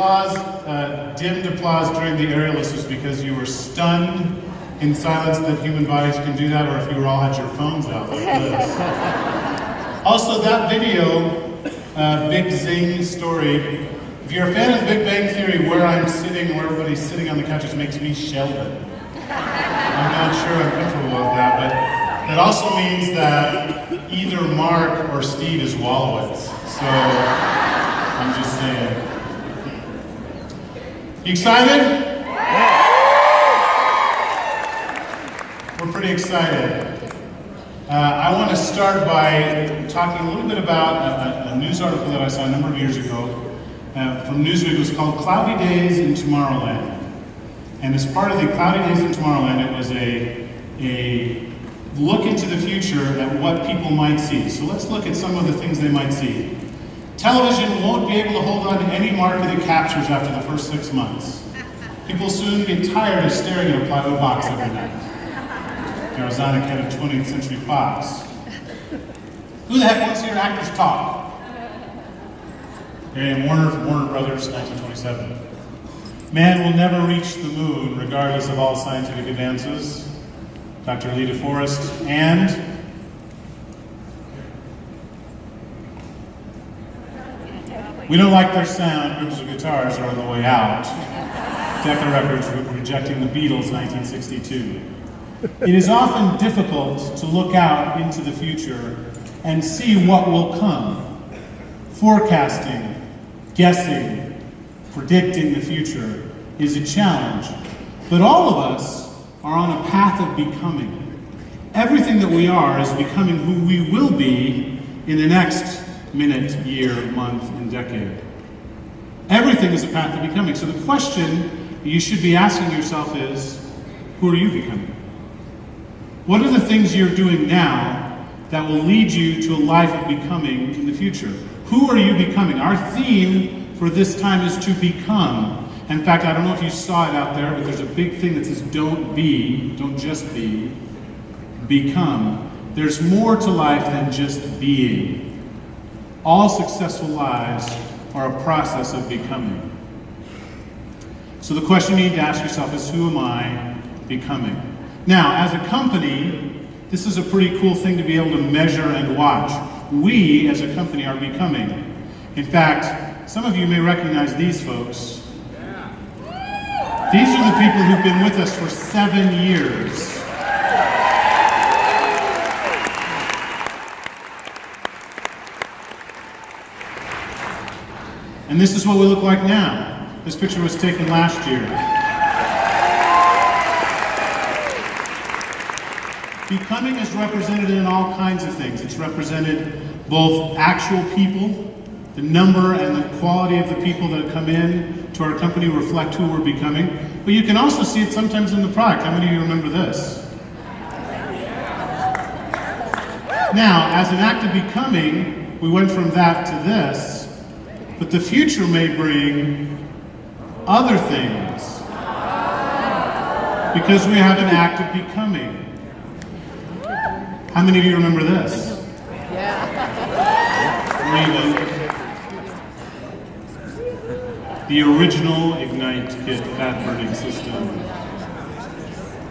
applause, dimmed applause during the aerialist was because you were stunned in silence that human bodies can do that, or if you all had your phones out like this. Also, that video, Big Zing story, if you're a fan of the Big Bang Theory, where I'm sitting, where everybody's sitting on the couches makes me Sheldon. I'm not sure I'm comfortable with that, but that also means that either Mark or Steve is Wallowitz. So, I'm just saying. You excited? We're pretty excited. I want to start by talking a little bit about a news article that I saw a number of years ago from Newsweek. It was called Cloudy Days in Tomorrowland. And as part of the Cloudy Days in Tomorrowland, it was a look into the future at what people might see. So let's look at some of the things they might see. Television won't be able to hold on to any market it captures after the first 6 months. People soon get tired of staring at a plywood box every night. Arizona head of 20th Century Fox. Who the heck wants to hear actors talk? And Warner Brothers, 1927. Man will never reach the moon, regardless of all scientific advances. Dr. Lee DeForest. And we don't like their sound. Groups of guitars are on the way out. Decca Records rejecting the Beatles, 1962. It is often difficult to look out into the future and see what will come. Forecasting, guessing, predicting the future is a challenge, but all of us are on a path of becoming. Everything that we are is becoming who we will be in the next minute, year, month, and decade. Everything is a path of becoming. So the question you should be asking yourself is, who are you becoming? What are the things you're doing now that will lead you to a life of becoming in the future? Who are you becoming? Our theme for this time is to become. In fact, I don't know if you saw it out there, but there's a big thing that says don't be, don't just be, become. There's more to life than just being. All successful lives are a process of becoming. So the question you need to ask yourself is, who am I becoming? Now, as a company, this is a pretty cool thing to be able to measure and watch. We, as a company, are becoming. In fact, some of you may recognize these folks. These are the people who've been with us for 7 years. And this is what we look like now. This picture was taken last year. Becoming is represented in all kinds of things. It's represented both actual people, the number and the quality of the people that come in to our company reflect who we're becoming, but you can also see it sometimes in the product. How many of you remember this? Now, as an act of becoming, we went from that to this, but the future may bring other things because we have an act of becoming. How many of you remember this? The original Ignite kit fat burning system.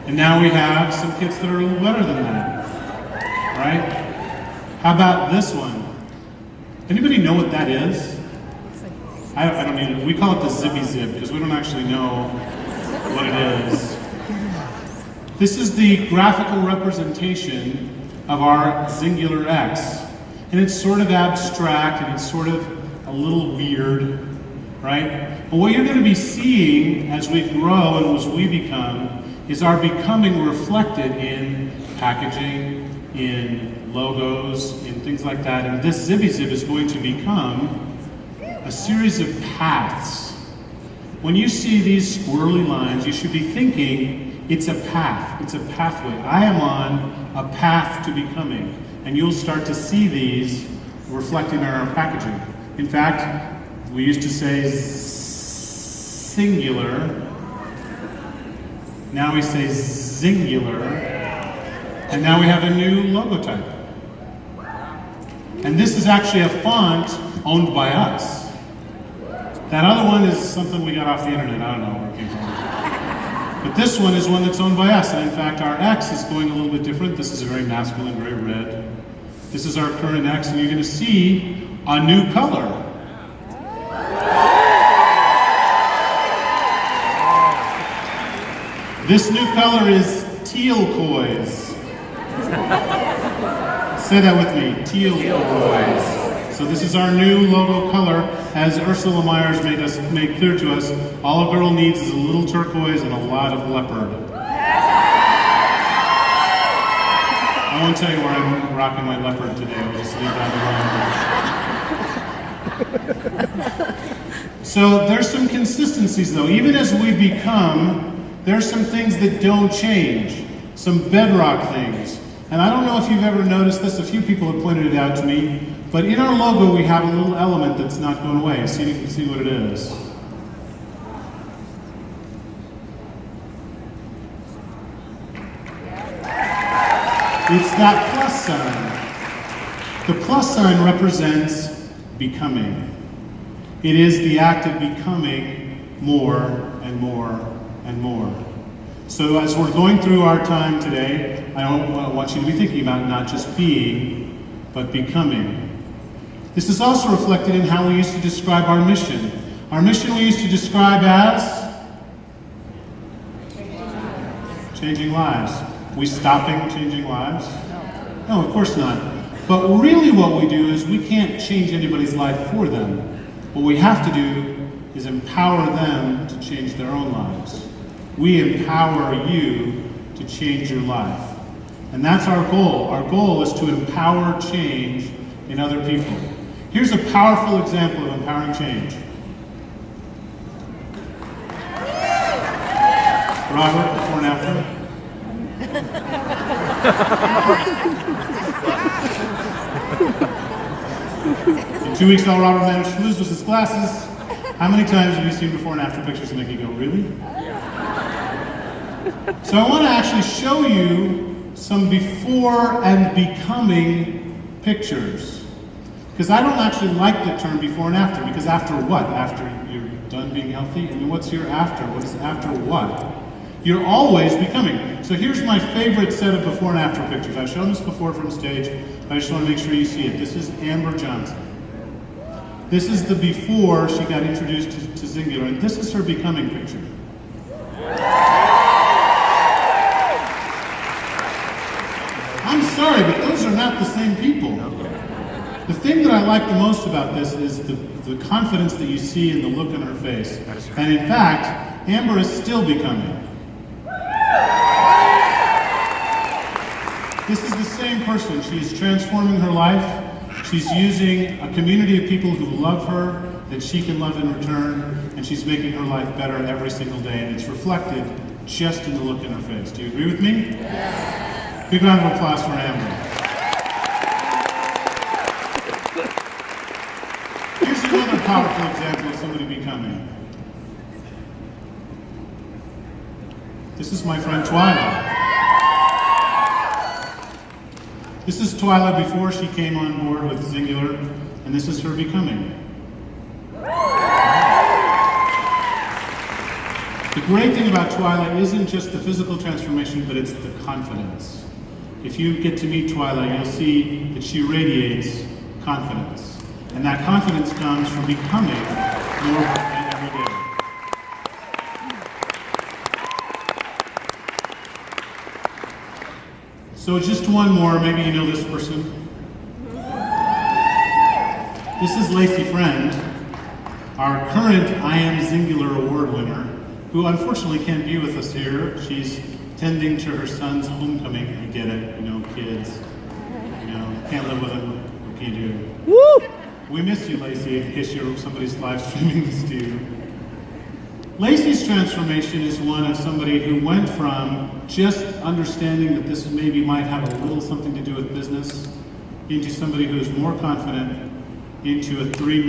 And now we have some kits that are a little better than that, right? How about this one? Anybody know what that is? I don't need it. We call it the Zippy Zip because we don't actually know what it is. This is the graphical representation of our Xyngular X. And it's sort of abstract and it's sort of a little weird, right? But what you're going to be seeing as we grow and as we become is our becoming reflected in packaging, in logos, in things like that. And this Zippy Zip is going to become a series of paths. When you see these squirrely lines, you should be thinking it's a path, it's a pathway. I am on a path to becoming. And you'll start to see these reflected in our packaging. In fact, we used to say singular. Now we say Xyngular. And now we have a new logo type. And this is actually a font owned by us. That other one is something we got off the internet. I don't know where it came from. But this one is one that's owned by us. And in fact, our X is going a little bit different. This is a very masculine, very red. This is our current X, and you're going to see a new color. This new color is teal koiz. Say that with me, teal koiz. So this is our new logo color. As Ursula Myers made clear to us, all a girl needs is a little turquoise and a lot of leopard. I won't tell you where I'm rocking my leopard today. I'll just leave that alone. So there's some consistencies though. Even as we become, there's some things that don't change. Some bedrock things. And I don't know if you've ever noticed this. A few people have pointed it out to me. But in our logo, we have a little element that's not going away. See if you can see what it is. It's that plus sign. The plus sign represents becoming. It is the act of becoming more and more and more. So as we're going through our time today, I want you to be thinking about not just being, but becoming. This is also reflected in how we used to describe our mission. Our mission we used to describe as changing lives. We stopping changing lives? No, of course not. But really what we do is we can't change anybody's life for them. What we have to do is empower them to change their own lives. We empower you to change your life. And that's our goal. Our goal is to empower change in other people. Here's a powerful example of empowering change. Robert, before and after. In 2 weeks, all Robert managed to lose was his glasses. How many times have you seen before and after pictures and make you go, really? So I want to actually show you some before and becoming pictures. Because I don't actually like the term before and after, because after what? After you're done being healthy? I mean, what's your after? What is after what? You're always becoming. So here's my favorite set of before and after pictures. I've shown this before from stage, but I just want to make sure you see it. This is Amber Johnson. This is the before she got introduced to Xyngular, and this is her becoming picture. I'm sorry, but those are not the same people. The thing that I like the most about this is the confidence that you see in the look on her face. And in fact, Amber is still becoming. This is the same person. She is transforming her life. She's using a community of people who love her, that she can love in return, and she's making her life better every single day. And it's reflected just in the look in her face. Do you agree with me? Yes. Big round of applause for Amber. Here's another powerful example of somebody becoming. This is my friend Twyla. This is Twyla before she came on board with Xyngular, and this is her becoming. The great thing about Twyla isn't just the physical transformation, but it's the confidence. If you get to meet Twyla, you'll see that she radiates confidence. And that confidence comes from becoming more every day. So just one more, maybe you know this person. This is Lacey Friend, our current I Am Xyngular Award winner, who unfortunately can't be with us here. She's tending to her son's homecoming. I get it, you know, kids. You know, can't live with them. What can you do? Woo! We miss you, Lacey, in case somebody's live streaming this to you. Lacey's transformation is one of somebody who went from just understanding that this maybe might have a little something to do with business into somebody who is more confident, into a 3